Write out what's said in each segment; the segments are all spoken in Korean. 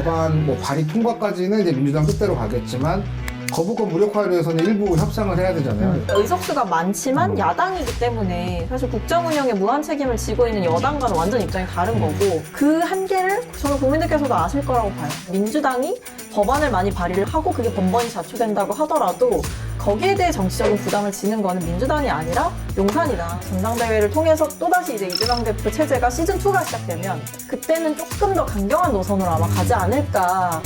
법안 뭐 발의 통과까지는 이제 민주당 뜻대로 가겠지만 거부권 무력화를 위해서는 일부 협상을 해야 되잖아요. 의석수가 많지만 야당이기 때문에 사실 국정 운영에 무한 책임을 지고 있는 여당과는 완전 입장이 다른 거고 그 한계를 저는 국민들께서도 아실 거라고 봐요. 민주당이 법안을 많이 발의를 하고 그게 번번이 자초된다고 하더라도 거기에 대해 정치적인 부담을 지는 거는 민주당이 아니라 용산이다. 전당대회를 통해서 또다시 이제 이재명 대표 체제가 시즌2가 시작되면 그때는 조금 더 강경한 노선으로 아마 가지 않을까.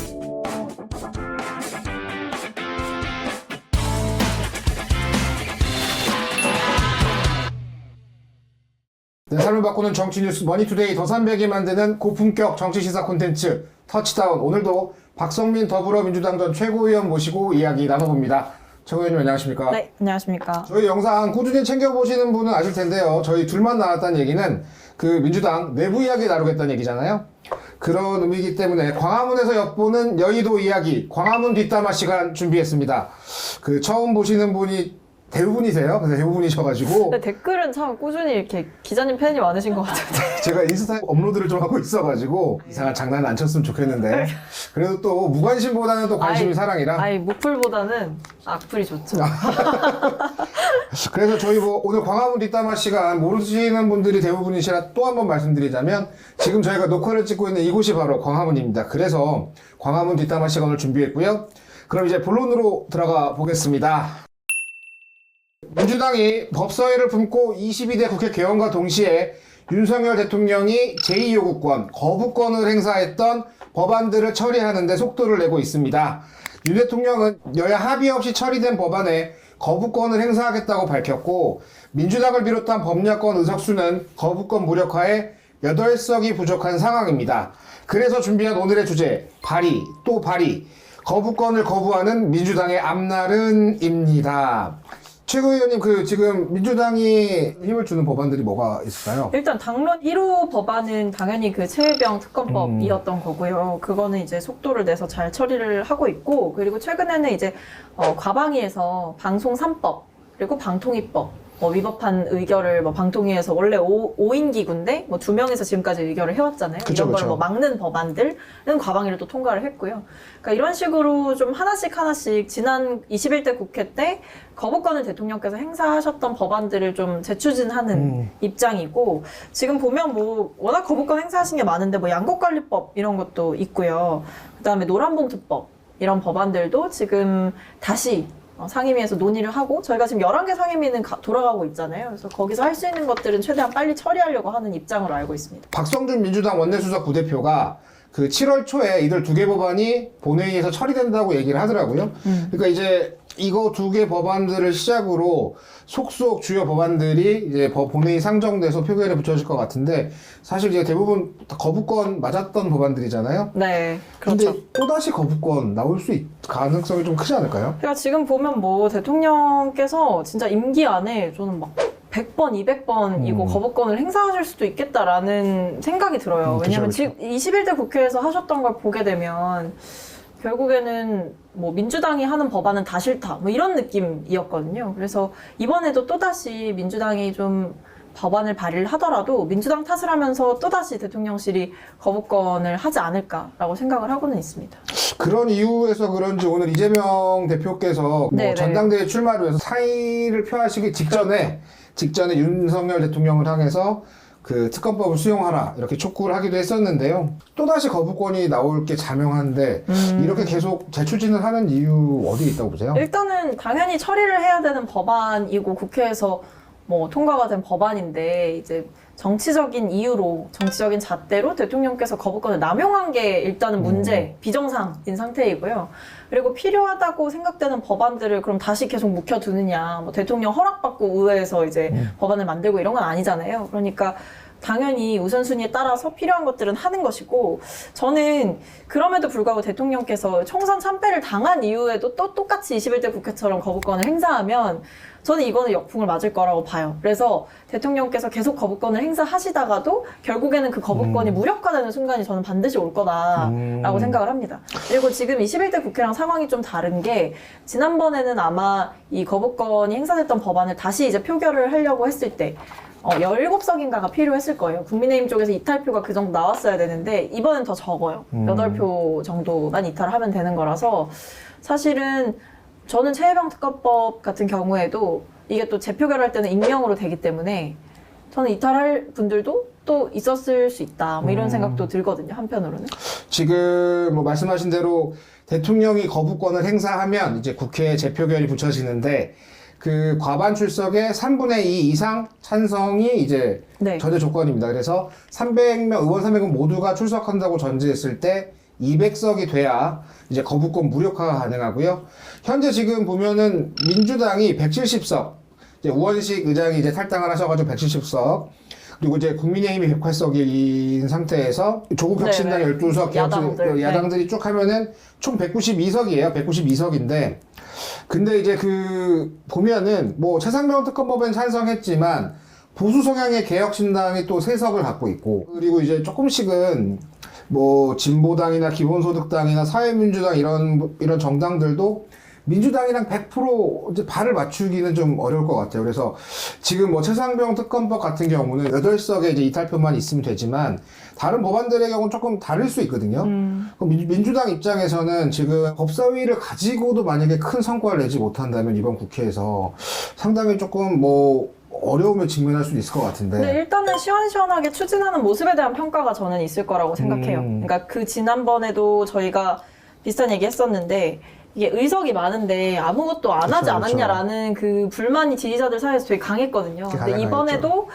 내 삶을 바꾸는 정치 뉴스 머니투데이 더300이 만드는 고품격 정치 시사 콘텐츠 터치다운. 오늘도 박성민 더불어민주당 전 최고위원 모시고 이야기 나눠봅니다. 최고위원님 안녕하십니까? 네, 안녕하십니까. 저희 영상 꾸준히 챙겨보시는 분은 아실 텐데요. 저희 둘만 나왔다는 얘기는 그 민주당 내부 이야기 나누겠다는 얘기잖아요. 그런 의미이기 때문에 광화문에서 엿보는 여의도 이야기, 광화문 뒷담화 시간 준비했습니다. 그 처음 보시는 분이 대부분이세요. 그래서 대부분이셔가지고. 근데 댓글은 참 꾸준히 이렇게 기자님 팬이 많으신 것 같은데. 제가 인스타에 업로드를 좀 하고 있어가지고 이상한 장난은 안 쳤으면 좋겠는데 그래도 또 무관심보다는 또 관심이 사랑이라. 아이, 무풀보다는 악플이 좋죠. 그래서 저희 뭐 오늘 광화문 뒷담화 시간 모르시는 분들이 대부분이시라 또 한 번 말씀드리자면 지금 저희가 녹화를 찍고 있는 이곳이 바로 광화문입니다. 그래서 광화문 뒷담화 시간을 준비했고요. 그럼 이제 본론으로 들어가 보겠습니다. 민주당이 법사위를 품고 22대 국회 개원과 동시에 윤석열 대통령이 제2요구권, 거부권을 행사했던 법안들을 처리하는 데 속도를 내고 있습니다. 윤 대통령은 여야 합의 없이 처리된 법안에 거부권을 행사하겠다고 밝혔고 민주당을 비롯한 법야권 의석수는 거부권 무력화에 8석이 부족한 상황입니다. 그래서 준비한 오늘의 주제, 발의, 또 발의, 거부권을 거부하는 민주당의 앞날은입니다. 최고위원님, 지금 민주당이 힘을 주는 법안들이 뭐가 있을까요? 일단 당론 1호 법안은 당연히 그 최혜병 특검법이었던 거고요. 그거는 이제 속도를 내서 잘 처리를 하고 있고, 그리고 최근에는 이제 과방위에서 방송 3법 그리고 방통위법 위법한 의결을 방통위에서 원래 5인 기구인데 2명에서 지금까지 의결을 해왔잖아요. 그쵸, 이런 걸 그쵸. 막는 법안들은 과방위를 또 통과를 했고요. 그러니까 이런 식으로 좀 하나씩 지난 21대 국회 때 거부권을 대통령께서 행사하셨던 법안들을 좀 재추진하는 입장이고, 지금 보면 워낙 거부권 행사하신 게 많은데 양곡관리법 이런 것도 있고요. 그다음에 노란봉투법 이런 법안들도 지금 다시 상임위에서 논의를 하고, 저희가 지금 11개 상임위는 돌아가고 있잖아요. 그래서 거기서 할 수 있는 것들은 최대한 빨리 처리하려고 하는 입장으로 알고 있습니다. 박성준 민주당 원내수석 부대표가 그 7월 초에 이들 2개 법안이 본회의에서 처리된다고 얘기를 하더라고요. 그러니까 이제 이거 2개 법안들을 시작으로 속속 주요 법안들이 이제 본회의 상정돼서 표결에 붙여질 것 같은데, 사실 이제 대부분 거부권 맞았던 법안들이잖아요. 네, 그렇죠. 근데 또다시 거부권 나올 가능성이 좀 크지 않을까요? 그러니까 지금 보면 대통령께서 진짜 임기 안에 저는 100번, 200번 이거 거부권을 행사하실 수도 있겠다라는 생각이 들어요. 왜냐면 그쵸. 지금 21대 국회에서 하셨던 걸 보게 되면 결국에는 민주당이 하는 법안은 다 싫다 이런 느낌이었거든요. 그래서 이번에도 또다시 민주당이 좀 법안을 발의를 하더라도 민주당 탓을 하면서 또다시 대통령실이 거부권을 하지 않을까라고 생각을 하고는 있습니다. 그런 이유에서 그런지 오늘 이재명 대표께서 전당대회 출마를 위해서 사의를 표하시기 직전에 윤석열 대통령을 향해서 그 특검법을 수용하라 이렇게 촉구를 하기도 했었는데요. 또다시 거부권이 나올 게 자명한데 이렇게 계속 재추진을 하는 이유 어디에 있다고 보세요? 일단은 당연히 처리를 해야 되는 법안이고 국회에서 통과가 된 법안인데, 이제 정치적인 이유로, 정치적인 잣대로 대통령께서 거부권을 남용한 게 일단은 문제, 비정상인 상태이고요. 그리고 필요하다고 생각되는 법안들을 그럼 다시 계속 묵혀두느냐, 대통령 허락받고 의회에서 이제 법안을 만들고 이런 건 아니잖아요. 그러니까 당연히 우선순위에 따라서 필요한 것들은 하는 것이고, 저는 그럼에도 불구하고 대통령께서 총선 참패를 당한 이후에도 또 똑같이 21대 국회처럼 거부권을 행사하면 저는 이거는 역풍을 맞을 거라고 봐요. 그래서 대통령께서 계속 거부권을 행사하시다가도 결국에는 그 거부권이 무력화되는 순간이 저는 반드시 올 거다라고 생각을 합니다. 그리고 지금 21대 국회랑 상황이 좀 다른 게, 지난번에는 아마 이 거부권이 행사됐던 법안을 다시 이제 표결을 하려고 했을 때 17석인가가 필요했을 거예요. 국민의힘 쪽에서 이탈표가 그 정도 나왔어야 되는데 이번엔 더 적어요. 8표 정도만 이탈하면 되는 거라서 사실은 저는 최혜병 특검법 같은 경우에도 이게 또 재표결할 때는 익명으로 되기 때문에 저는 이탈할 분들도 또 있었을 수 있다. 뭐 이런 생각도 들거든요. 한편으로는. 지금 뭐 말씀하신 대로 대통령이 거부권을 행사하면 이제 국회에 재표결이 붙여지는데 그 과반 출석의 3분의 2 이상 찬성이 이제 네. 전제 조건입니다. 그래서 300명, 의원 300명 모두가 출석한다고 전제했을 때 200석이 돼야 이제 거부권 무력화가 가능하고요. 현재 지금 보면은 민주당이 170석, 이제 우원식 의장이 이제 탈당을 하셔가지고 170석, 그리고 이제 국민의힘이 108석인 상태에서 조국혁신당 네네. 12석, 야당들이 쭉 하면은 총 192석이에요. 192석인데, 근데 이제 보면은 뭐 최상병 특검법엔 찬성했지만 보수 성향의 개혁신당이 또 3석을 갖고 있고, 그리고 이제 조금씩은 뭐 진보당이나 기본소득당이나 사회민주당 이런 정당들도 민주당이랑 100% 이제 발을 맞추기는 좀 어려울 것 같아요. 그래서 지금 뭐 최상병 특검법 같은 경우는 8석의 이제 이탈표만 있으면 되지만 다른 법안들의 경우는 조금 다를 수 있거든요. 그럼 민주당 입장에서는 지금 법사위를 가지고도 만약에 큰 성과를 내지 못한다면 이번 국회에서 상당히 조금 뭐 어려움을 직면할 수도 있을 것 같은데. 근데 일단은 시원시원하게 추진하는 모습에 대한 평가가 저는 있을 거라고 생각해요. 그러니까 그 지난번에도 저희가 비슷한 얘기 했었는데 이게 의석이 많은데 아무것도 안 하지 않았냐라는 그 불만이 지지자들 사이에서 되게 강했거든요. 근데 이번에도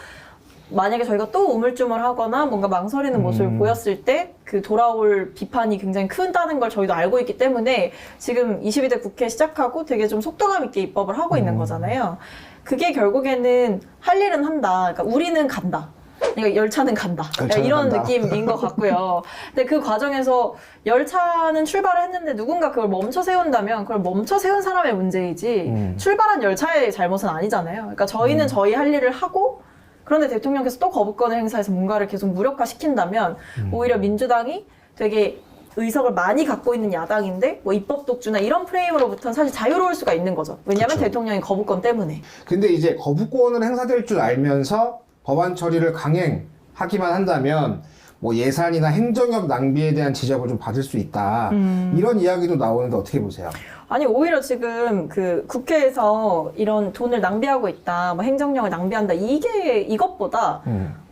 만약에 저희가 또 우물쭈물하거나 뭔가 망설이는 모습을 보였을 때 그 돌아올 비판이 굉장히 크다는 걸 저희도 알고 있기 때문에 지금 22대 국회 시작하고 되게 좀 속도감 있게 입법을 하고 있는 거잖아요. 그게 결국에는 할 일은 한다. 그러니까 우리는 간다. 그러니까 열차는 간다. 이런 느낌인 것 같고요. 근데 그 과정에서 열차는 출발을 했는데 누군가 그걸 멈춰 세운다면 그걸 멈춰 세운 사람의 문제이지 출발한 열차의 잘못은 아니잖아요. 그러니까 저희는 저희 할 일을 하고 그런데 대통령께서 또 거부권을 행사해서 뭔가를 계속 무력화시킨다면 오히려 민주당이 되게 의석을 많이 갖고 있는 야당인데 뭐 입법 독주나 이런 프레임으로부터는 사실 자유로울 수가 있는 거죠. 왜냐하면 그쵸. 대통령이 거부권 때문에. 근데 이제 거부권을 행사될 줄 알면서 법안 처리를 강행하기만 한다면 뭐 예산이나 행정력 낭비에 대한 지적을 좀 받을 수 있다. 이런 이야기도 나오는데 어떻게 보세요? 아니 오히려 지금 그 국회에서 이런 돈을 낭비하고 있다, 뭐 행정력을 낭비한다 이것보다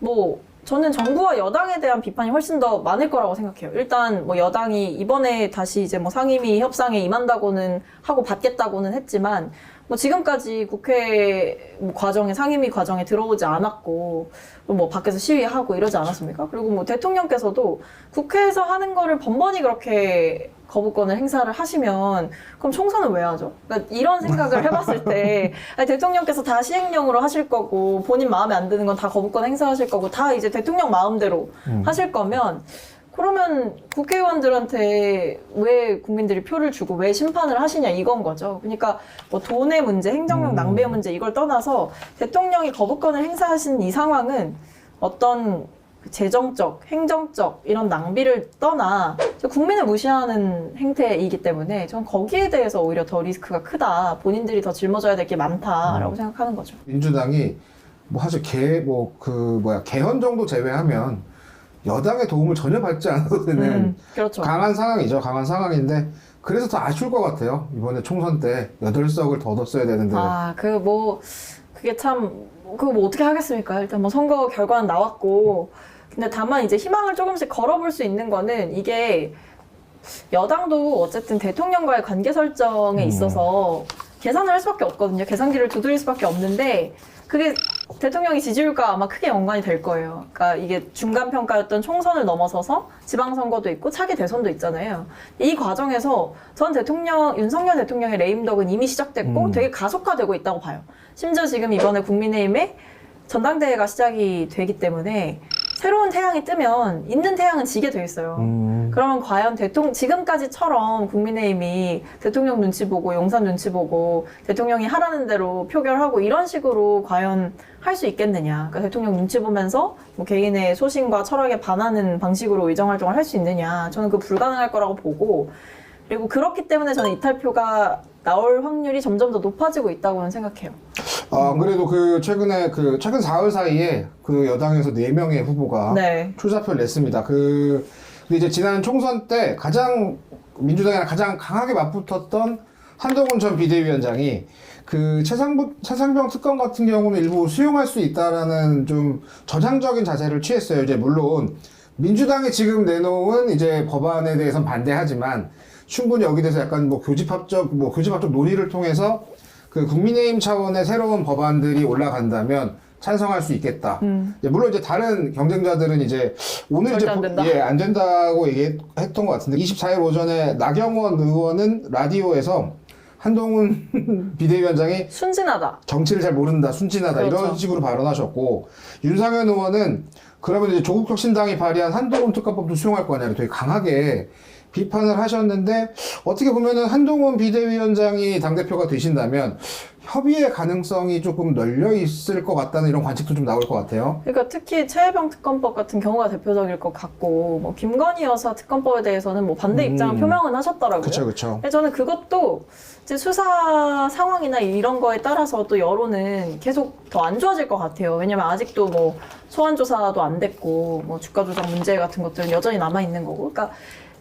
뭐 저는 정부와 여당에 대한 비판이 훨씬 더 많을 거라고 생각해요. 일단 뭐 여당이 이번에 다시 이제 뭐 상임위 협상에 임한다고는 하고 받겠다고는 했지만 뭐 지금까지 국회 과정에 상임위 과정에 들어오지 않았고 뭐 밖에서 시위하고 이러지 않았습니까? 그리고 뭐 대통령께서도 국회에서 하는 거를 번번이 그렇게 거부권을 행사를 하시면 그럼 총선은 왜 하죠? 그러니까 이런 생각을 해봤을 때 아니, 대통령께서 다 시행령으로 하실 거고 본인 마음에 안 드는 건 다 거부권 행사하실 거고 다 이제 대통령 마음대로 하실 거면 그러면 국회의원들한테 왜 국민들이 표를 주고 왜 심판을 하시냐 이건 거죠. 그러니까 뭐 돈의 문제, 행정력 낭비의 문제 이걸 떠나서 대통령이 거부권을 행사하신 이 상황은 어떤 재정적, 행정적 이런 낭비를 떠나 국민을 무시하는 행태이기 때문에 전 거기에 대해서 오히려 더 리스크가 크다. 본인들이 더 짊어져야 될 게 많다라고 생각하는 거죠. 민주당이 뭐 사실 개헌 정도 제외하면 여당의 도움을 전혀 받지 않아도 되는 그렇죠. 강한 상황이죠. 강한 상황인데 그래서 더 아쉬울 것 같아요. 이번에 총선 때 8석을 더 뒀어야 되는데. 그게 참 그거 뭐 어떻게 하겠습니까? 일단 뭐 선거 결과는 나왔고 근데 다만 이제 희망을 조금씩 걸어볼 수 있는 거는 이게 여당도 어쨌든 대통령과의 관계 설정에 있어서 계산을 할 수밖에 없거든요. 계산기를 두드릴 수밖에 없는데 그게 대통령이 지지율과 아마 크게 연관이 될 거예요. 그러니까 이게 중간평가였던 총선을 넘어서서 지방선거도 있고 차기 대선도 있잖아요. 이 과정에서 전 윤석열 대통령의 레임덕은 이미 시작됐고 되게 가속화되고 있다고 봐요. 심지어 지금 이번에 국민의힘에 전당대회가 시작이 되기 때문에 새로운 태양이 뜨면 있는 태양은 지게 돼 있어요. 그러면 과연 지금까지처럼 국민의힘이 대통령 눈치 보고 용산 눈치 보고 대통령이 하라는 대로 표결하고 이런 식으로 과연 할 수 있겠느냐. 그러니까 대통령 눈치 보면서 뭐 개인의 소신과 철학에 반하는 방식으로 의정활동을 할 수 있느냐. 저는 그 불가능할 거라고 보고 그리고 그렇기 때문에 저는 이탈표가 나올 확률이 점점 더 높아지고 있다고는 생각해요. 안 그래도 최근 사흘 사이에 그 여당에서 4명의 후보가 네. 출사표를 냈습니다. 근데 이제 지난 총선 때 민주당이랑 가장 강하게 맞붙었던 한동훈 전 비대위원장이 그 최상병 특검 같은 경우는 일부 수용할 수 있다라는 좀 저장적인 자세를 취했어요. 이제 물론 민주당이 지금 내놓은 이제 법안에 대해서는 반대하지만 충분히 여기 대해서 약간 교집합적 논의를 통해서 그 국민의힘 차원의 새로운 법안들이 올라간다면 찬성할 수 있겠다. 물론 이제 다른 경쟁자들은 이제 오늘 절대 이제 안 된다. 안 된다고 얘기했던 것 같은데 24일 오전에 나경원 의원은 라디오에서 한동훈 비대위원장이 순진하다. 정치를 잘 모른다, 순진하다 그렇죠. 이런 식으로 발언하셨고 윤상현 의원은 그러면 이제 조국혁신당이 발의한 한동훈 특검법도 수용할 거냐 되게 강하게 비판을 하셨는데 어떻게 보면은 한동훈 비대위원장이 당대표가 되신다면 협의의 가능성이 조금 널려 있을 것 같다는 이런 관측도 좀 나올 것 같아요. 그러니까 특히 최혜병 특검법 같은 경우가 대표적일 것 같고 뭐 김건희 여사 특검법에 대해서는 뭐 반대 입장을 표명은 하셨더라고요. 그렇죠. 저는 그것도 이제 수사 상황이나 이런 거에 따라서 또 여론은 계속 더 안 좋아질 것 같아요. 왜냐면 아직도 뭐 소환 조사도 안 됐고 뭐 주가 조작 문제 같은 것들은 여전히 남아 있는 거고. 그러니까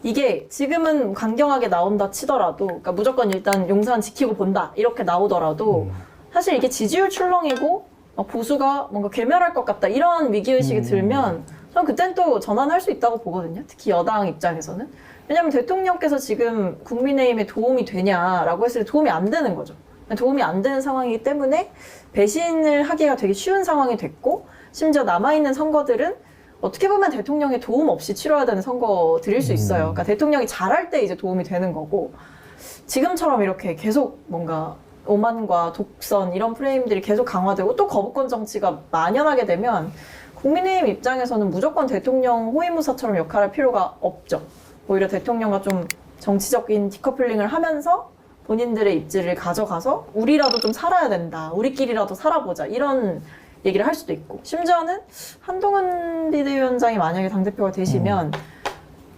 이게 지금은 강경하게 나온다 치더라도, 그러니까 무조건 일단 용산 지키고 본다 이렇게 나오더라도 사실 이게 지지율 출렁이고 보수가 뭔가 괴멸할 것 같다 이런 위기의식이 들면 저는 그땐 또 전환할 수 있다고 보거든요. 특히 여당 입장에서는. 왜냐하면 대통령께서 지금 국민의힘에 도움이 되냐라고 했을 때 도움이 안 되는 거죠. 도움이 안 되는 상황이기 때문에 배신을 하기가 되게 쉬운 상황이 됐고, 심지어 남아있는 선거들은 어떻게 보면 대통령의 도움 없이 치러야 되는 선거들일 수 있어요. 그러니까 대통령이 잘할 때 이제 도움이 되는 거고, 지금처럼 이렇게 계속 뭔가 오만과 독선 이런 프레임들이 계속 강화되고 또 거부권 정치가 만연하게 되면 국민의힘 입장에서는 무조건 대통령 호위무사처럼 역할할 필요가 없죠. 오히려 대통령과 좀 정치적인 디커플링을 하면서 본인들의 입지를 가져가서 우리라도 좀 살아야 된다, 우리끼리라도 살아보자 이런 얘기를 할 수도 있고, 심지어는 한동훈 비대위원장이 만약에 당대표가 되시면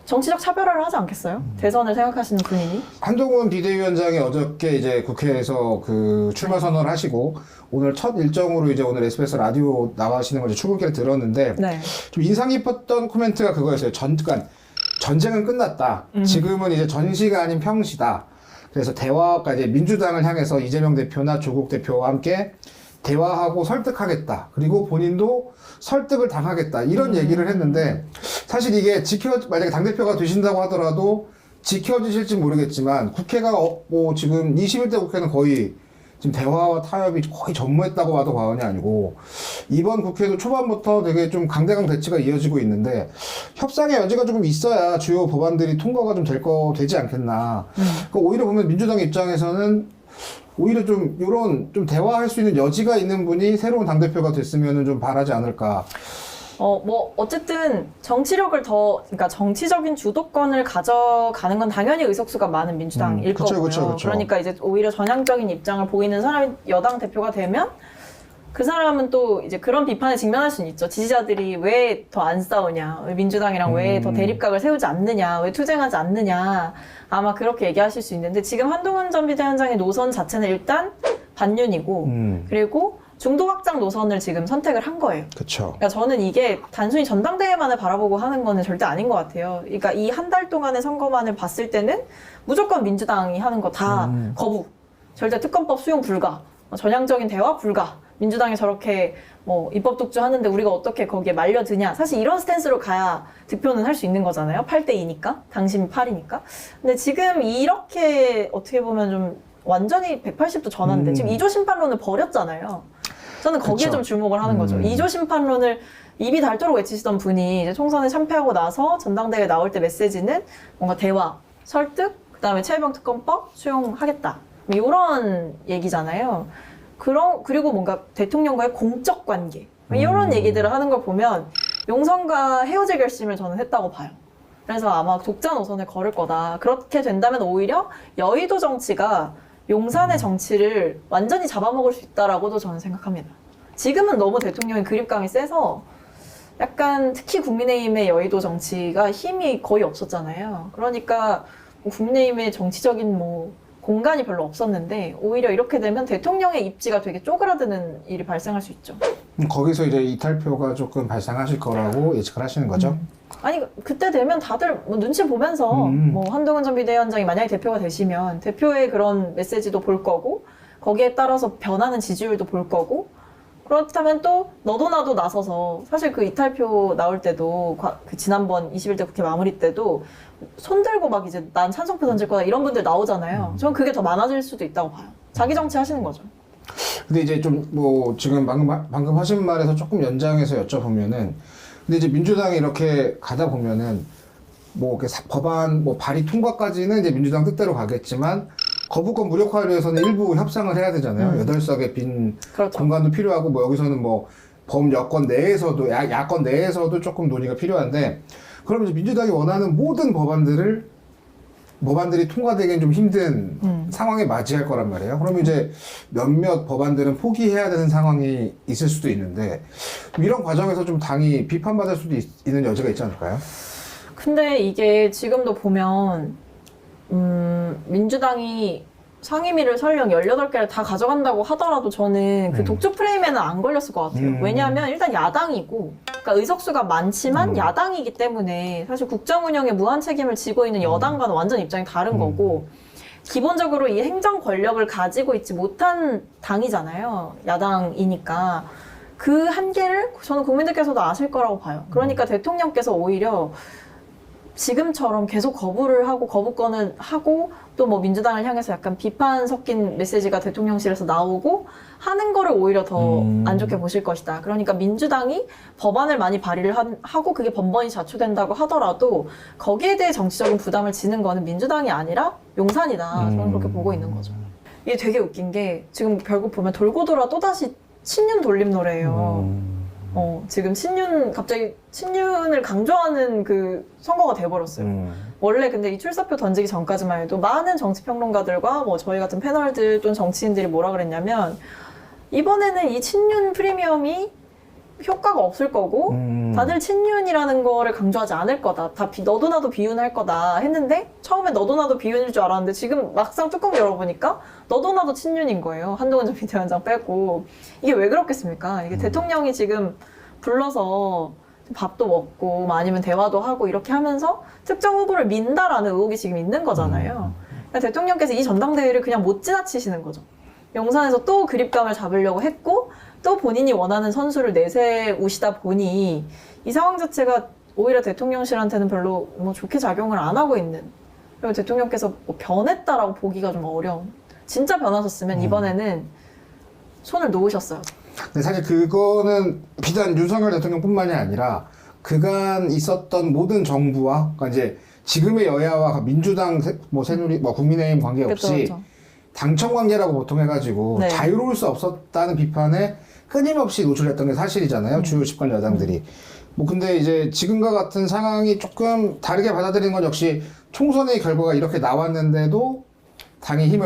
정치적 차별화를 하지 않겠어요? 대선을 생각하시는 분이니? 한동훈 비대위원장이 어저께 이제 국회에서 그 출마 선언을 하시고 오늘 첫 일정으로 이제 오늘 SBS 라디오 나가시는 걸 출근길에 들었는데 네. 좀 인상 깊었던 코멘트가 그거였어요. 그러니까 전쟁은 끝났다. 지금은 이제 전시가 아닌 평시다. 그래서 대화가 이제 민주당을 향해서 이재명 대표나 조국 대표와 함께 대화하고 설득하겠다. 그리고 본인도 설득을 당하겠다. 이런 얘기를 했는데 사실 이게 만약에 당대표가 되신다고 하더라도 지켜지실지 모르겠지만 국회가 지금 21대 국회는 거의 지금 대화와 타협이 거의 전무했다고 봐도 과언이 아니고 이번 국회도 초반부터 되게 좀 강대강 대치가 이어지고 있는데 협상의 여지가 조금 있어야 주요 법안들이 통과가 좀 되지 않겠나. 그러니까 오히려 보면 민주당 입장에서는 오히려 좀 이런 좀 대화할 수 있는 여지가 있는 분이 새로운 당대표가 됐으면 좀 바라지 않을까. 어쨌든 그러니까 정치적인 주도권을 가져가는 건 당연히 의석수가 많은 민주당일 거고요. 그쵸. 그러니까 이제 오히려 전향적인 입장을 보이는 사람이 여당 대표가 되면 그 사람은 또 이제 그런 비판에 직면할 수는 있죠. 지지자들이 왜 더 안 싸우냐, 왜 민주당이랑 왜 더 대립각을 세우지 않느냐, 왜 투쟁하지 않느냐, 아마 그렇게 얘기하실 수 있는데 지금 한동훈 전 비대위원장의 노선 자체는 일단 반윤이고 그리고 중도 확장 노선을 지금 선택을 한 거예요. 그렇죠. 그러니까 저는 이게 단순히 전당대회만을 바라보고 하는 거는 절대 아닌 것 같아요. 그러니까 이 한 달 동안의 선거만을 봤을 때는 무조건 민주당이 하는 거 다 거부, 절대 특검법 수용 불가, 전향적인 대화 불가, 민주당이 저렇게 입법 독주하는데 우리가 어떻게 거기에 말려드냐. 사실 이런 스탠스로 가야 득표는 할 수 있는 거잖아요. 8대2니까. 당심이 8이니까. 근데 지금 이렇게 어떻게 보면 좀 완전히 180도 전환돼. 지금 2조 심판론을 버렸잖아요. 저는 거기에 그쵸. 좀 주목을 하는 거죠. 2조 심판론을 입이 닳도록 외치시던 분이 이제 총선에 참패하고 나서 전당대회에 나올 때 메시지는 뭔가 대화, 설득, 그 다음에 최혜병 특검법 수용하겠다. 이런 얘기잖아요. 그리고 뭔가 대통령과의 공적 관계. 이런 얘기들을 하는 걸 보면 용선과 헤어질 결심을 저는 했다고 봐요. 그래서 아마 독자 노선을 걸을 거다. 그렇게 된다면 오히려 여의도 정치가 용산의 정치를 완전히 잡아먹을 수 있다라고도 저는 생각합니다. 지금은 너무 대통령의 그립감이 세서 약간 특히 국민의힘의 여의도 정치가 힘이 거의 없었잖아요. 그러니까 국민의힘의 정치적인 뭐 공간이 별로 없었는데 오히려 이렇게 되면 대통령의 입지가 되게 쪼그라드는 일이 발생할 수 있죠. 거기서 이제 이탈표가 조금 발생하실 거라고 예측을 하시는 거죠? 아니 그때 되면 다들 뭐 눈치 보면서 뭐 한동훈 전 비대위원장이 만약에 대표가 되시면 대표의 그런 메시지도 볼 거고 거기에 따라서 변하는 지지율도 볼 거고 그렇다면 또 너도 나도 나서서 사실 그 이탈표 나올 때도 그 지난번 21대 국회 마무리 때도 손 들고 막 이제 난 찬성표 던질 거다 이런 분들 나오잖아요. 저는 그게 더 많아질 수도 있다고 봐요. 자기 정치 하시는 거죠. 근데 이제 좀 뭐 지금 방금 하신 말에서 조금 연장해서 여쭤보면은 근데 이제 민주당이 이렇게 가다 보면은 뭐 이렇게 법안 뭐 발의 통과까지는 이제 민주당 뜻대로 가겠지만 거부권 무력화를 위해서는 일부 협상을 해야 되잖아요. 8석의 빈 그렇죠. 공간도 필요하고 뭐 여기서는 뭐 범여권 내에서도 야권 내에서도 조금 논의가 필요한데 그럼 이제 민주당이 원하는 모든 법안들이 통과되기엔 좀 힘든 상황에 맞이할 거란 말이에요. 그럼 이제 몇몇 법안들은 포기해야 되는 상황이 있을 수도 있는데 이런 과정에서 좀 당이 비판받을 수도 있는 여지가 있지 않을까요? 근데 이게 지금도 보면 민주당이 상임위를 설령 18개를 다 가져간다고 하더라도 저는 그 독주 프레임에는 안 걸렸을 것 같아요. 왜냐하면 일단 야당이고 그러니까 의석수가 많지만 야당이기 때문에 사실 국정 운영에 무한 책임을 지고 있는 여당과는 완전 입장이 다른 거고 기본적으로 이 행정 권력을 가지고 있지 못한 당이잖아요. 야당이니까. 그 한계를 저는 국민들께서도 아실 거라고 봐요. 그러니까 대통령께서 오히려 지금처럼 계속 거부를 하고 거부권을 하고 또 뭐 민주당을 향해서 약간 비판 섞인 메시지가 대통령실에서 나오고 하는 거를 오히려 더 안 좋게 보실 것이다. 그러니까 민주당이 법안을 많이 발의를 하고 그게 번번이 자초된다고 하더라도 거기에 대해 정치적인 부담을 지는 거는 민주당이 아니라 용산이다. 저는 그렇게 보고 있는 거죠. 이게 되게 웃긴 게 지금 결국 보면 돌고 돌아 또다시 친윤 돌림 노래예요. 지금 갑자기 친윤을 강조하는 그 선거가 돼버렸어요. 원래 근데 이 출사표 던지기 전까지만 해도 많은 정치평론가들과 뭐 저희 같은 패널들 또는 정치인들이 뭐라 그랬냐면 이번에는 이 친윤 프리미엄이 효과가 없을 거고 다들 친윤이라는 거를 강조하지 않을 거다. 다 너도 나도 비윤할 거다 했는데 처음에 너도 나도 비윤일 줄 알았는데 지금 막상 뚜껑 열어보니까 너도 나도 친윤인 거예요. 한동훈 전 비대위원장 빼고. 이게 왜 그렇겠습니까? 이게 대통령이 지금 불러서 밥도 먹고 뭐 아니면 대화도 하고 이렇게 하면서 특정 후보를 민다라는 의혹이 지금 있는 거잖아요. 그러니까 대통령께서 이 전당대회를 그냥 못 지나치시는 거죠. 용산에서 또 그립감을 잡으려고 했고 또 본인이 원하는 선수를 내세우시다 보니 이 상황 자체가 오히려 대통령실한테는 별로 뭐 좋게 작용을 안 하고 있는 그리고 대통령께서 뭐 변했다라고 보기가 좀 어려운 진짜 변하셨으면 이번에는 손을 놓으셨어요. 근데 사실 그거는 비단 윤석열 대통령뿐만이 아니라 그간 있었던 모든 정부와 그러니까 이제 지금의 여야와 민주당 뭐 새누리 뭐 국민의힘 관계없이 그쵸. 당청 관계라고 보통 해가지고 네. 자유로울 수 없었다는 비판에 끊임없이 노출했던 게 사실이잖아요. 주요 집권 여당들이. 뭐 근데 이제 지금과 같은 상황이 조금 다르게 받아들이는 건 역시 총선의 결과가 이렇게 나왔는데도 당이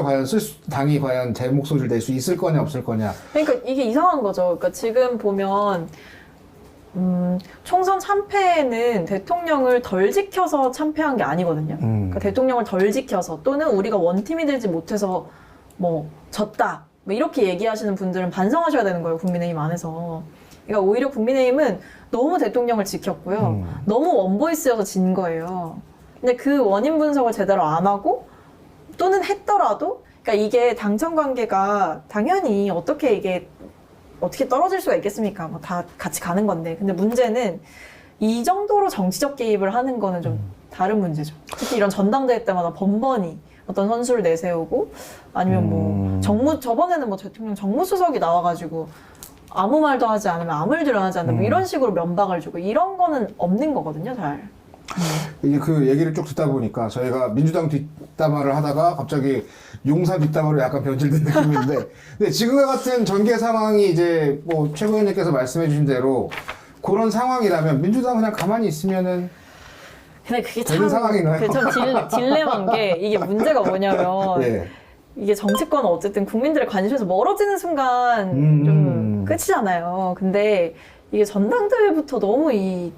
과연 제 목소리를 낼 수 있을 거냐 없을 거냐. 그러니까 이게 이상한 거죠. 그러니까 지금 보면 총선 참패는 대통령을 덜 지켜서 참패한 게 아니거든요. 그러니까 대통령을 덜 지켜서 또는 우리가 원팀이 되지 못해서 뭐 졌다. 뭐 이렇게 얘기하시는 분들은 반성하셔야 되는 거예요. 국민의힘 안에서. 그러니까 오히려 국민의힘은 너무 대통령을 지켰고요. 너무 원보이스여서 진 거예요. 근데 그 원인 분석을 제대로 안 하고 또는 했더라도 그러니까 이게 당청 관계가 당연히 어떻게 떨어질 수가 있겠습니까? 뭐 다 같이 가는 건데. 근데 문제는 이 정도로 정치적 개입을 하는 거는 좀 다른 문제죠. 특히 이런 전당대회 때마다 번번이 어떤 선수를 내세우고 아니면 뭐 저번에는 뭐 대통령 정무수석이 나와가지고 아무 말도 하지 않으면 아무 일도 일어나지 않는 뭐 이런 식으로 면박을 주고 이런 거는 없는 거거든요, 잘. 이게 그 얘기를 쭉 듣다 보니까 저희가 민주당 뒷담화를 하다가 갑자기 용산 뒷담화로 약간 변질된 느낌인데 근데 지금과 같은 전개 상황이 이제 뭐 최 의원님께서 말씀해 주신 대로 그런 상황이라면 민주당 그냥 가만히 있으면은 근데 그게 되는 상황인가요? 그게 참 딜레마인 게 이게 문제가 뭐냐면 네. 이게 정치권은 어쨌든 국민들의 관심에서 멀어지는 순간 좀 끝이잖아요. 근데 이게 전당대회부터 너무 이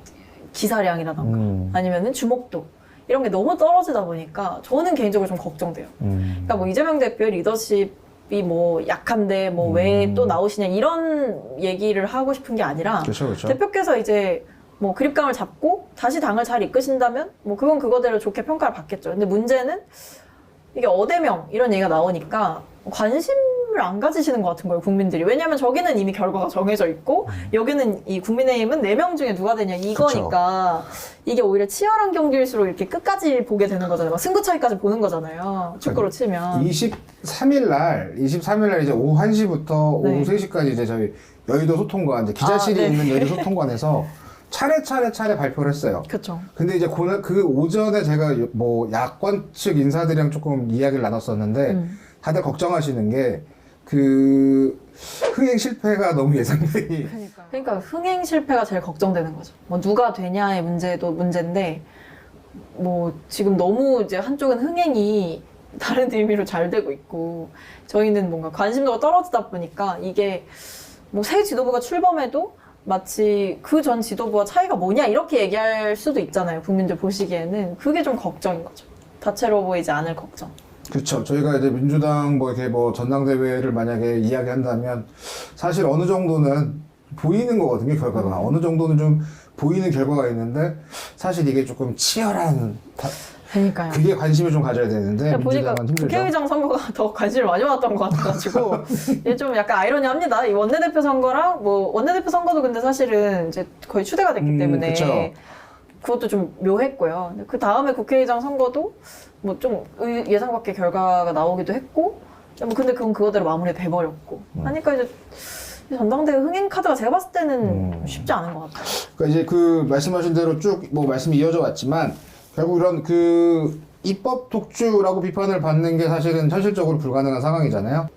기사량이라던가 아니면은 주목도 이런 게 너무 떨어지다 보니까 저는 개인적으로 좀 걱정돼요. 그러니까 뭐 이재명 대표의 리더십이 뭐 약한데 뭐 왜 또 나오시냐 이런 얘기를 하고 싶은 게 아니라 그렇죠, 그렇죠. 대표께서 이제 뭐 그립감을 잡고 다시 당을 잘 이끄신다면 뭐 그건 그거대로 좋게 평가를 받겠죠. 근데 문제는 이게 어대명 이런 얘기가 나오니까 관심을 안 가지시는 것 같은 거예요, 국민들이. 왜냐하면 저기는 이미 결과가 정해져 있고 여기는 이 국민의힘은 4명 중에 누가 되냐 이거니까 이게 오히려 치열한 경기일수록 이렇게 끝까지 보게 되는 거잖아요. 막 승부 차이까지 보는 거잖아요. 축구로 치면. 23일 날 이제 오후 1시부터 네. 오후 3시까지 이제 저희 여의도 소통관, 이제 기자실이 네. 있는 여의도 소통관에서 차례 발표를 했어요. 그렇죠. 근데 이제 그 오전에 제가 뭐 야권 측 인사들이랑 조금 이야기를 나눴었는데 다들 걱정하시는 게 그 흥행 실패가 너무 예상되니. 그러니까 흥행 실패가 제일 걱정되는 거죠. 뭐 누가 되냐의 문제도 문제인데 뭐 지금 너무 이제 한쪽은 흥행이 다른 의미로 잘 되고 있고 저희는 뭔가 관심도가 떨어지다 보니까 이게 뭐 새 지도부가 출범해도 마치 그 전 지도부와 차이가 뭐냐 이렇게 얘기할 수도 있잖아요. 국민들 보시기에는 그게 좀 걱정인 거죠. 다채로워 보이지 않을 걱정. 그렇죠. 저희가 이제 민주당 뭐 이렇게 뭐 전당대회를 만약에 이야기한다면 사실 어느 정도는 보이는 거거든요, 결과가. 어느 정도는 좀 보이는 결과가 있는데 사실 이게 조금 치열한 그러니까요. 그게 관심을 좀 가져야 되는데 보니까 민주당은 힘들죠. 국회의장 선거가 더 관심을 많이 받았던 것 같아가지고 이게 좀 약간 아이러니합니다. 이 원내대표 선거랑 뭐 원내대표 선거도 근데 사실은 이제 거의 추대가 됐기 때문에 그쵸. 그것도 좀 묘했고요. 그 다음에 국회의장 선거도 뭐 좀 예상 밖의 결과가 나오기도 했고 뭐 근데 그건 그거대로 마무리돼 버렸고 하니까 이제 전당대회 흥행 카드가 제가 봤을 때는 쉽지 않은 것 같아요. 그러니까 이제 그 말씀하신 대로 쭉 뭐 말씀이 이어져 왔지만 결국 이런 그 입법 독주라고 비판을 받는 게 사실은 현실적으로 불가능한 상황이잖아요.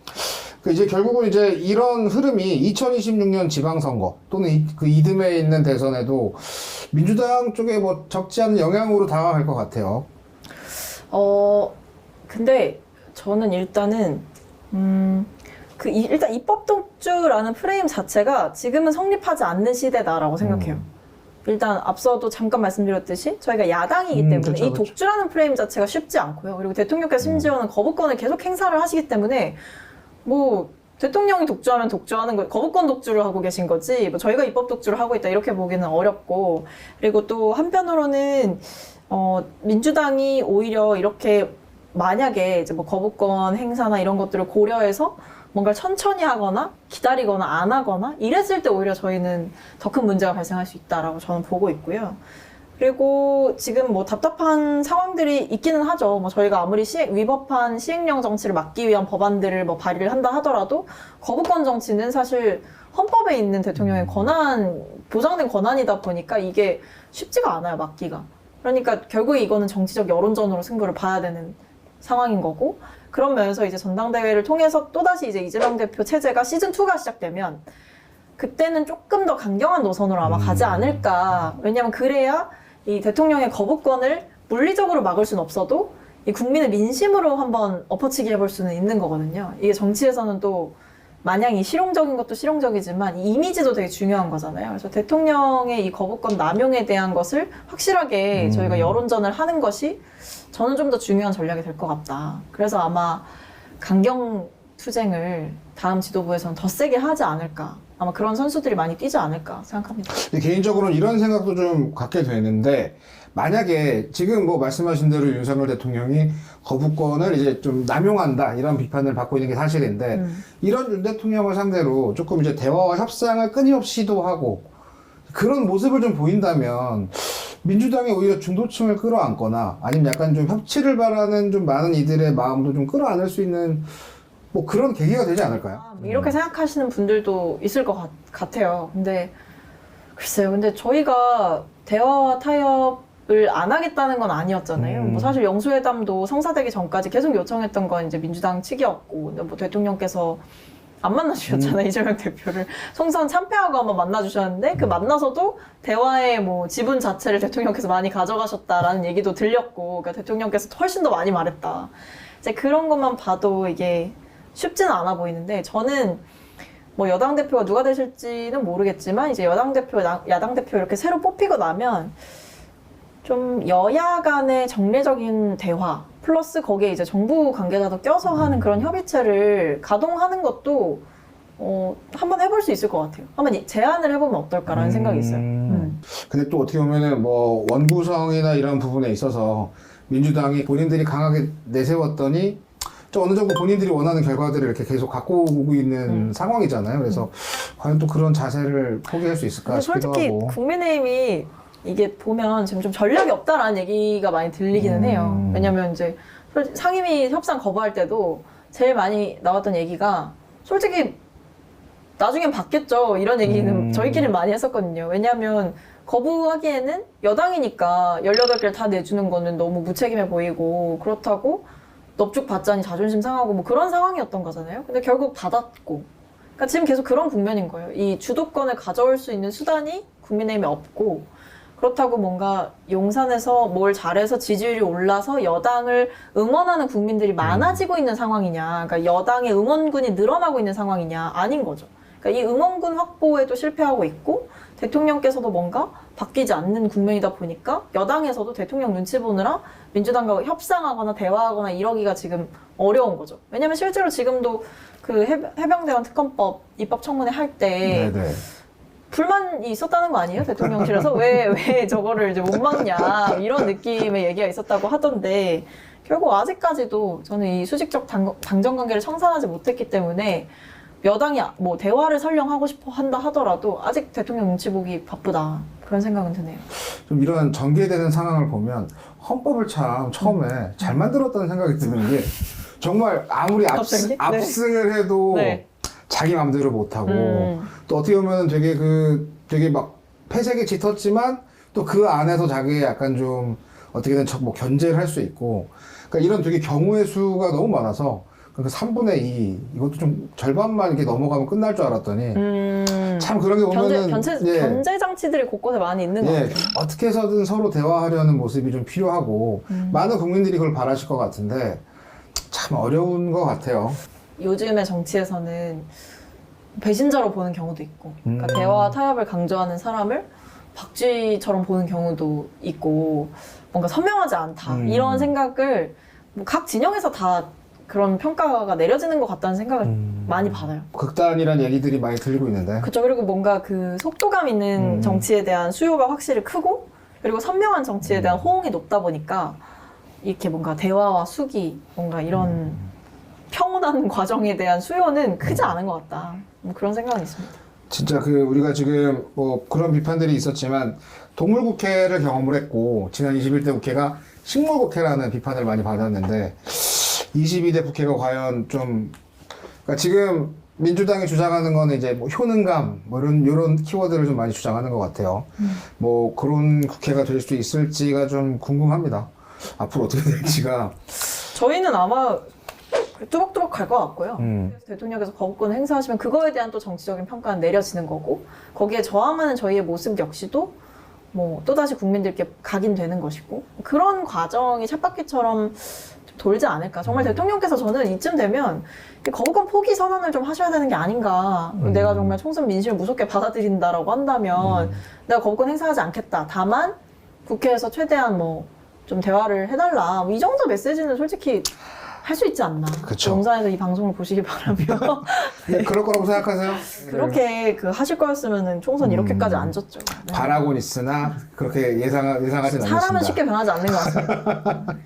그 이제 결국은 이제 이런 흐름이 2026년 지방선거 또는 그 이듬해에 있는 대선에도 민주당 쪽에 뭐 적지 않은 영향으로 다가갈 것 같아요. 근데 저는 일단은 일단 입법 독주라는 프레임 자체가 지금은 성립하지 않는 시대다라고 생각해요. 일단 앞서도 잠깐 말씀드렸듯이 저희가 야당이기 때문에 그쵸, 이 그쵸. 독주라는 프레임 자체가 쉽지 않고요. 그리고 대통령께서 심지어는 거부권을 계속 행사를 하시기 때문에 뭐 대통령이 독주하면 독주하는 거 거부권 독주를 하고 계신 거지 뭐 저희가 입법 독주를 하고 있다 이렇게 보기는 어렵고 그리고 또 한편으로는 민주당이 오히려 이렇게 만약에 이제 뭐 거부권 행사나 이런 것들을 고려해서 뭔가 천천히 하거나 기다리거나 안 하거나 이랬을 때 오히려 저희는 더 큰 문제가 발생할 수 있다라고 저는 보고 있고요. 그리고 지금 뭐 답답한 상황들이 있기는 하죠. 뭐 저희가 아무리 위법한 시행령 정치를 막기 위한 법안들을 뭐 발의를 한다 하더라도 거부권 정치는 사실 헌법에 있는 대통령의 권한, 보장된 권한이다 보니까 이게 쉽지가 않아요, 막기가. 그러니까 결국에 이거는 정치적 여론전으로 승부를 봐야 되는 상황인 거고 그런 면에서 이제 전당대회를 통해서 또다시 이제 이재명 대표 체제가 시즌2가 시작되면 그때는 조금 더 강경한 노선으로 아마 가지 않을까. 왜냐하면 그래야 이 대통령의 거부권을 물리적으로 막을 수는 없어도 이 국민의 민심으로 한번 엎어치기 해볼 수는 있는 거거든요. 이게 정치에서는 또 마냥 이 실용적인 것도 실용적이지만 이 이미지도 되게 중요한 거잖아요. 그래서 대통령의 이 거부권 남용에 대한 것을 확실하게 저희가 여론전을 하는 것이 저는 좀 더 중요한 전략이 될 것 같다. 그래서 아마 강경 투쟁을 다음 지도부에서는 더 세게 하지 않을까. 아마 그런 선수들이 많이 뛰지 않을까 생각합니다. 개인적으로는 이런 생각도 좀 갖게 되는데 만약에 지금 뭐 말씀하신 대로 윤석열 대통령이 거부권을 이제 좀 남용한다 이런 비판을 받고 있는 게 사실인데 이런 윤 대통령을 상대로 조금 이제 대화와 협상을 끊임없이 시도하고 그런 모습을 좀 보인다면 민주당이 오히려 중도층을 끌어안거나 아니면 약간 좀 협치를 바라는 좀 많은 이들의 마음도 좀 끌어안을 수 있는 뭐 그런 계기가 되지 않을까요? 이렇게 생각하시는 분들도 있을 것 같아요. 근데 글쎄요. 근데 저희가 대화와 타협을 안 하겠다는 건 아니었잖아요. 뭐 사실 영수회담도 성사되기 전까지 계속 요청했던 건 이제 민주당 측이었고, 근데 뭐 대통령께서 안 만나주셨잖아요. 이재명 대표를 총선 참패하고 한번 만나주셨는데 그 만나서도 대화의 뭐 지분 자체를 대통령께서 많이 가져가셨다라는 얘기도 들렸고, 그러니까 대통령께서 훨씬 더 많이 말했다. 이제 그런 것만 봐도 이게 쉽지는 않아 보이는데 저는 뭐 여당 대표가 누가 되실지는 모르겠지만 이제 여당 대표, 야당 대표 이렇게 새로 뽑히고 나면 좀 여야 간의 정례적인 대화 플러스 거기에 이제 정부 관계자도 껴서 하는 그런 협의체를 가동하는 것도 한번 해볼 수 있을 것 같아요. 한번 제안을 해보면 어떨까라는 생각이 있어요. 근데 또 어떻게 보면은 뭐 원구성이나 이런 부분에 있어서 민주당이 본인들이 강하게 내세웠더니 좀 어느 정도 본인들이 원하는 결과들을 이렇게 계속 갖고 오고 있는 상황이잖아요. 그래서 과연 또 그런 자세를 포기할 수 있을까 근데 싶기도 솔직히 하고. 국민의힘이 이게 보면 지금 좀 전략이 없다라는 얘기가 많이 들리기는 해요. 왜냐면 이제 상임위 협상 거부할 때도 제일 많이 나왔던 얘기가 솔직히 나중엔 받겠죠. 이런 얘기는 저희끼리 많이 했었거든요. 왜냐하면 거부하기에는 여당이니까 18개를 다 내주는 거는 너무 무책임해 보이고 그렇다고 넙죽 받자니 자존심 상하고 뭐 그런 상황이었던 거잖아요. 근데 결국 받았고. 그러니까 지금 계속 그런 국면인 거예요. 이 주도권을 가져올 수 있는 수단이 국민의힘에 없고 그렇다고 뭔가 용산에서 뭘 잘해서 지지율이 올라서 여당을 응원하는 국민들이 많아지고 있는 상황이냐. 그러니까 여당의 응원군이 늘어나고 있는 상황이냐. 아닌 거죠. 그러니까 이 응원군 확보에도 실패하고 있고 대통령께서도 뭔가 바뀌지 않는 국면이다 보니까 여당에서도 대통령 눈치 보느라 민주당과 협상하거나 대화하거나 이러기가 지금 어려운 거죠. 왜냐면 실제로 지금도 그 해병대원 특검법 입법 청문회 할 때 네네. 불만이 있었다는 거 아니에요? 대통령실에서 왜 저거를 이제 못 막냐 이런 느낌의 얘기가 있었다고 하던데 결국 아직까지도 저는 이 수직적 당정관계를 청산하지 못했기 때문에 여당이 뭐 대화를 설령 하고 싶어 한다 하더라도 아직 대통령 눈치 보기 바쁘다 그런 생각은 드네요. 좀 이런 전개되는 상황을 보면 헌법을 참 처음에 잘 만들었다는 생각이 드는 게 정말 아무리 갑자기? 압승을 해도 네. 자기 맘대로 못하고 또 어떻게 보면 되게 막 패색이 짙었지만 또 그 안에서 자기의 약간 좀 어떻게든 뭐 견제를 할 수 있고 그러니까 이런 되게 경우의 수가 너무 많아서 그 3분의 2 이것도 좀 절반만 이렇게 넘어가면 끝날 줄 알았더니 참 그런 게 보면은 견제 장치들이 곳곳에 많이 있는 것 같아요. 어떻게 해서든 서로 대화하려는 모습이 좀 필요하고 많은 국민들이 그걸 바라실 것 같은데 참 어려운 것 같아요. 요즘의 정치에서는 배신자로 보는 경우도 있고 그러니까 대화와 타협을 강조하는 사람을 박쥐처럼 보는 경우도 있고 뭔가 선명하지 않다 이런 생각을 뭐 각 진영에서 다 그런 평가가 내려지는 것 같다는 생각을 많이 받아요. 극단이란 얘기들이 많이 들리고 있는데 그렇죠. 그리고 뭔가 그 속도감 있는 정치에 대한 수요가 확실히 크고 그리고 선명한 정치에 대한 호응이 높다 보니까 이렇게 뭔가 대화와 수기 뭔가 이런 평온한 과정에 대한 수요는 크지 않은 것 같다. 뭐 그런 생각은 있습니다. 진짜 우리가 지금 뭐 그런 비판들이 있었지만 동물국회를 경험을 했고 지난 21대 국회가 식물국회라는 비판을 많이 받았는데 22대 국회가 과연 좀 그러니까 지금 민주당이 주장하는 거는 이제 뭐 효능감 뭐 이런 키워드를 좀 많이 주장하는 것 같아요. 뭐 그런 국회가 될 수 있을지가 좀 궁금합니다. 앞으로 어떻게 될지가. 저희는 아마 뚜벅뚜벅 갈 것 같고요. 대통령께서 거부권을 행사하시면 그거에 대한 또 정치적인 평가는 내려지는 거고 거기에 저항하는 저희의 모습 역시도 뭐 또다시 국민들께 각인되는 것이고 그런 과정이 쳇바퀴처럼 돌지 않을까. 정말 대통령께서 저는 이쯤 되면 거부권 포기 선언을 좀 하셔야 되는 게 아닌가. 내가 정말 총선 민심을 무섭게 받아들인다라고 한다면 내가 거부권 행사하지 않겠다. 다만 국회에서 최대한 뭐 좀 대화를 해달라. 뭐 이 정도 메시지는 솔직히 할 수 있지 않나. 그쵸. 용산에서 이 방송을 보시길 바라며. 네. 그럴 거라고 생각하세요? 그렇게 하실 거였으면은 총선 이렇게까지 안 졌죠. 네. 바라곤 있으나 그렇게 예상하진 않습니다. 사람은 쉽게 변하지 않는 것 같습니다.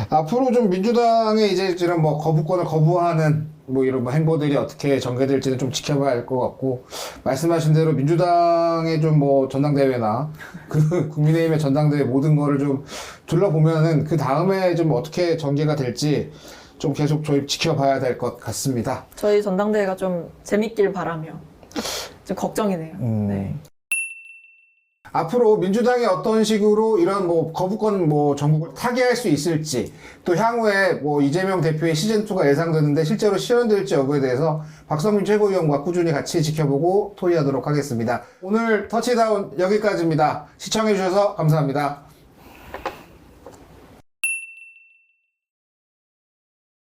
앞으로 좀 민주당의 이제 이런 뭐 거부권을 거부하는 뭐 이런 뭐 행보들이 어떻게 전개될지는 좀 지켜봐야 할 것 같고 말씀하신 대로 민주당의 좀 뭐 전당대회나 그 국민의힘의 전당대회 모든 거를 좀 둘러보면은 그 다음에 좀 어떻게 전개가 될지 좀 계속 저희 지켜봐야 될 것 같습니다. 저희 전당대회가 좀 재밌길 바라며 좀 걱정이네요. 네. 앞으로 민주당이 어떤 식으로 이런 뭐 거부권 뭐 전국을 타개할 수 있을지 또 향후에 뭐 이재명 대표의 시즌2가 예상되는데 실제로 실현될지 여부에 대해서 박성민 최고위원과 꾸준히 같이 지켜보고 토의하도록 하겠습니다. 오늘 터치다운 여기까지입니다. 시청해주셔서 감사합니다.